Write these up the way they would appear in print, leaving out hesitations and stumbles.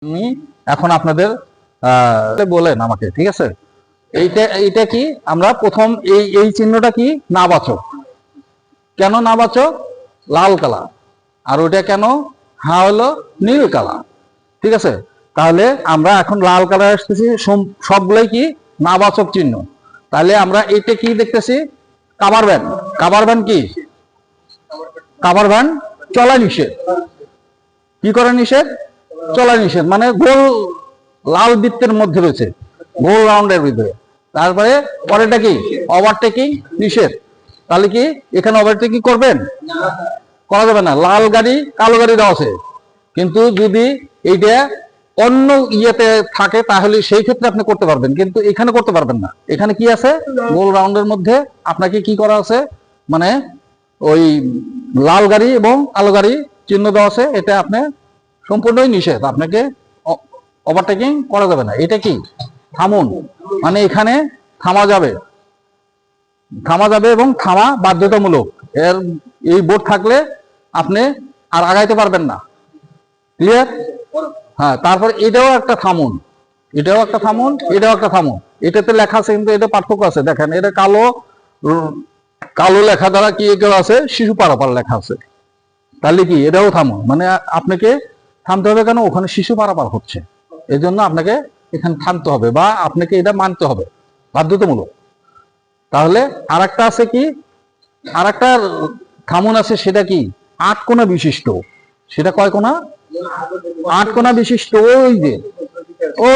আমি এখন আপনাদের বলেন আমাকে, ঠিক আছে? এইটা কি আমরা প্রথম এই চিহ্নটা কি নাবাচক। কেন নাবাচক? লাল কালা। আর ওইটা কেন? হ্যাঁ হলো নীল কালা। ঠিক আছে, তাহলে আমরা এখন লাল কালার আসতেছি, সবগুলোই কি নাবাচক চিহ্ন। তাহলে আমরা এইটা কি দেখতেছি? Cover van. কাভার ভ্যান কি? কাভার ভ্যান চলা নিষেধ। কি করা নিষেধ? চলা নিষেধ, মানে গোল লাল বৃত্তের মধ্যে রয়েছে, গোল রাউন্ডের ভিতরে। তারপরে পরেরটা কি? ওভারটেকিং নিষেধ। তাহলে কি এখানে ওভারটেকিং করবেন? করা যাবে না। লাল গাড়ি কালো গাড়ি দেওয়া আছে, কিন্তু যদি এইটা অন্য ইয়েতে থাকে তাহলে সেই ক্ষেত্রে আপনি করতে পারবেন, কিন্তু এখানে করতে পারবেন না। এখানে কি আছে? গোল রাউন্ডের মধ্যে আপনাকে কি করা আছে, মানে ওই লাল গাড়ি এবং কালো গাড়ি চিহ্ন দেওয়া আছে। এটা আপনি সম্পূর্ণই নিষেধ, আপনাকে ওভারটেকিং করা যাবে না। এটা কি? থামুন, মানে এখানে থামা যাবে, থামা যাবে এবং থামা বাধ্যতামূলক। এর এই বোর্ড থাকলে আপনি আর আগাইতে পারবেন না। ক্লিয়ার? হ্যাঁ, তারপর এটাও একটা থামুন, এটাও একটা থামুন, এটাও একটা থামুন। এটাতে লেখা আছে কিন্তু এটা পার্থক্য আছে। দেখেন, এটা কালো কালো লেখা দ্বারা কি এগুলো আছে? শিশু পারাপার লেখা আছে। তাহলে কি এটাও থামুন, মানে আপনাকে থামতে হবে। কেন? ওখানে শিশু পারাপার হচ্ছে, এই জন্য আপনাকে এখানে থামতে হবে বা আপনাকে এটা মানতে হবে, বাধ্যতামূলক। তাহলে আর একটা আছে কি? আর একটা থামুন আছে, সেটা কি? 8 কোণা বিশিষ্ট। সেটা কয় কোণা? 8 কোণা বিশিষ্ট। ওই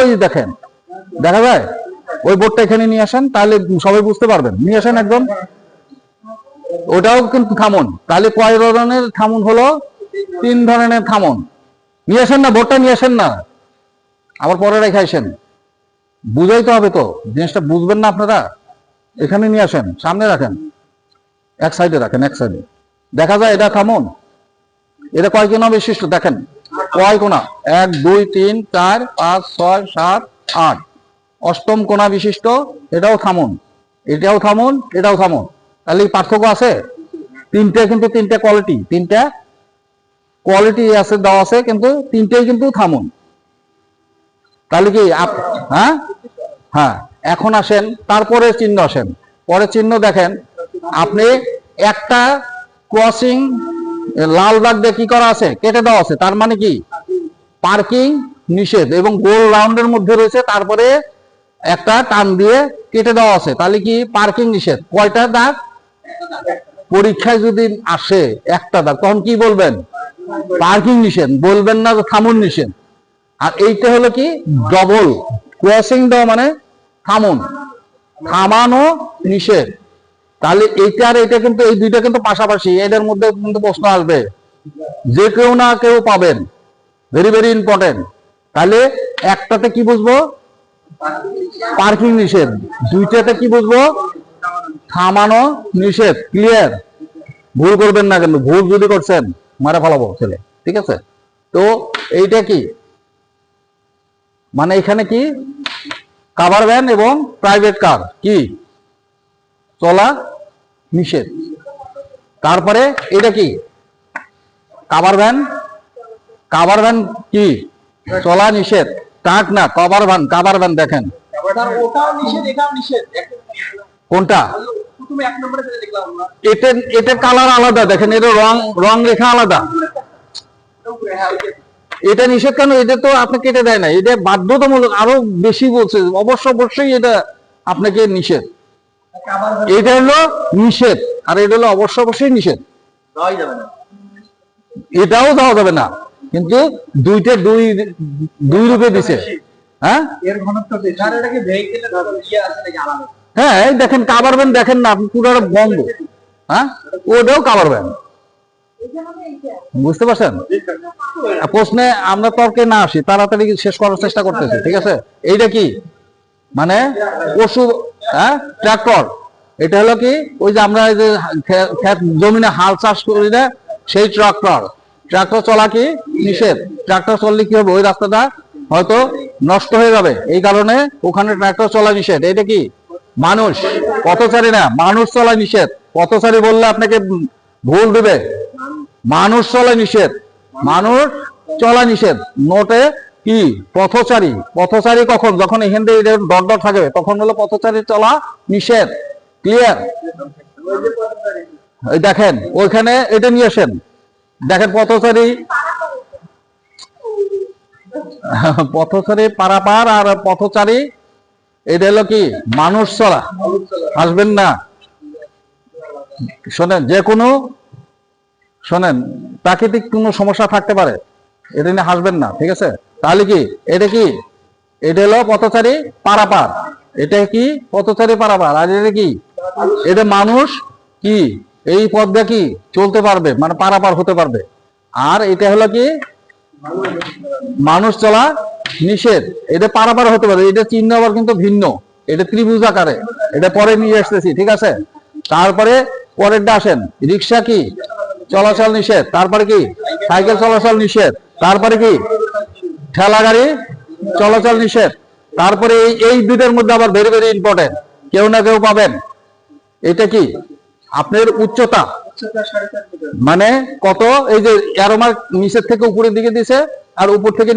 যে দেখেন, দেখা যায়? ওই বোর্ডটা এখানে নিয়ে আসেন, তাহলে সবাই বুঝতে পারবেন। নিয়ে আসেন একদম। ওটাও কিন্তু থামুন। তাহলে কয় ধরনের থামুন হলো? 3 ধরনের থামুন। নিয়ে আসেন না, বোর্ডটা নিয়ে আসেন না, আবার পরে রেখে আসেন। বুঝাইতে হবে তো, জিনিসটা বুঝবেন না আপনারা। এখানে নিয়ে আসেন, সামনে রাখেন, এক সাইডে রাখেন, এক সাইডে। দেখা যায় এটা থামুন। এটা কয় কোণা বিশিষ্ট? দেখেন কয় কোণা? 1 2 3 4 5 6 7 8, অষ্টম কোণা বিশিষ্ট। এটাও থামুন, এটাও থামুন, এটাও থামুন। তাহলে পার্থক্য আছে। তিনটে কিন্তু তিনটে কোয়ালিটি আছে, দেওয়া আছে, কিন্তু তিনটেই কিন্তু থামুন। তাহলে কি হ্যাঁ হ্যাঁ, এখন আসেন তারপরে চিহ্ন আসেন। পরে চিহ্ন দেখেন, আপনি একটা ক্রসিং লাল দাগ দিয়ে কি করা আছে? কেটে দেওয়া আছে। তার মানে কি? পার্কিং নিষেধ, এবং গোল রাউন্ডের মধ্যে রয়েছে, তারপরে একটা টান দিয়ে কেটে দেওয়া আছে। তাহলে কি? পার্কিং নিষেধ। কয়টা দাগ? পরীক্ষায় যদি আসে একটা দাগ, তখন কি বলবেন? পার্কিং নিষেধ বলবেন না, থামুন নিষেধ। আর এইটা হলো কি? ডবল ক্রসিং দেওয়া, মানে থামুন, থামানো নিষেধ। তাহলে এইটা আর এটা কিন্তু, এই দুইটা কিন্তু পাশাপাশি। এদের মধ্যে কিন্তু প্রশ্ন আসবে, যে কেউ না কেউ পাবেন, ভেরি ভেরি ইম্পর্টেন্ট। তাহলে একটাতে কি বুঝবো? পার্কিং নিষেধ। দুইটাতে কি বুঝবো? থামানো নিষেধ। ক্লিয়ার? ভুল করবেন না, কিন্তু ভুল যদি করছেন মারা ফেলাবো ছেলে। ঠিক আছে? তো এইটা কি, মানে এখানে কি কাভার ভ্যান এবং প্রাইভেট কার কি চলা নিষেধ। তারপরে এটা কি? Cover van. কাভার ভ্যান কি চলা নিষেধ। ট্রাক না, কাভার ভ্যান। কাভার ভ্যান দেখেন কোনটা? এটার কালার আলাদা, দেখেন, এটা রং রেখা আলাদা। এটা নিষেধ কেন? এটা তো আপনি কেটে দেয় না, এটা বাধ্যতামূলক। আরো বেশি বলছে, অবশ্যই এটা আপনাকে নিষেধ। এটা হলো নিষেধ, আর এটা হলো অবশ্যই নিষেধ। এটাও দেওয়া যাবে না, কিন্তু দুইটা দুই রূপে দিছে। হ্যাঁ হ্যাঁ, এই দেখেন কাভার ভ্যান, দেখেন না আপনি, পুরো বন্ধ। হ্যাঁ, ওটাও কাভার ভ্যান। বুঝতে পারছেন? প্রশ্নে আমরা তর্কে না আসি, তাড়াতাড়ি শেষ করার চেষ্টা করতেছি। ঠিক আছে? এইটা কি? মানে পশু, হ্যাঁ, ট্রাক্টর। এটা হলো কি? ওই যে আমরা এই যে জমিনে হাল চাষ করি না, সেই ট্রাক্টর। ট্রাক্টর চলা কি নিষেধ। ট্রাক্টর চললে কি হবে? ওই রাস্তাটা হয়তো নষ্ট হয়ে যাবে, এই কারণে ওখানে ট্রাক্টর চলা নিষেধ। এটা কি? মানুষ, পথচারী না, মানুষ চলা নিষেধ। পথচারী বললে আপনাকে ভুল দেবে। মানুষ চলা নিষেধ, মানুষ চলা নিষেধ। নোটে কি পথচারী। পথচারী কখন? যখন এখান থেকে ডট ডট থাকবে তখন হলো পথচারী চলা নিষেধ। ক্লিয়ার? এই দেখেন ওইখানে এটা নিয়ে আসেন, দেখেন পথচারী পথচারী পারাপার আর পথচারী এটা হলো কি মানুষ চলা। আসবেন না, শোনেন যে কোনো শোনেন প্রাকৃতিক কোনো সমস্যা থাকতে পারে, এটা নিয়ে হাসবেন না, ঠিক আছে? তাহলে কি এটা কি এটা হলো পথচারী পারাপার, এটা কি পথচারী পারাপার, আর এটা কি এটা মানুষ কি এই পথ দিয়ে কি চলতে পারবে, মানে পারাপার হতে পারবে। আর এটা হলো কি মানুষ চলা নিষেধ, এটা পারাপার হতে পারে। এটা চিহ্ন আবার কিন্তু ভিন্ন, এটা ত্রিভুজ আকারে, এটা পরে নিয়ে আসতেছি, ঠিক আছে? তারপরে পরেরটা আসেন, রিক্সা কি চলাচল নিষেধ, তারপরে কি সাইকেল চলাচল নিষেধ, তারপরে কি ঠেলা গাড়ি চলাচল নিষেধ। তারপরে এই দুইটার মধ্যে আবার ভেরি ভেরি ইম্পর্টেন্ট, কেউ না কেউ পাবেন, এটা কি আপনার উচ্চতা, মানে কত, এই যে এরো মার্ক নিচের থেকে উপরের দিকে দিছে আর উপর থেকে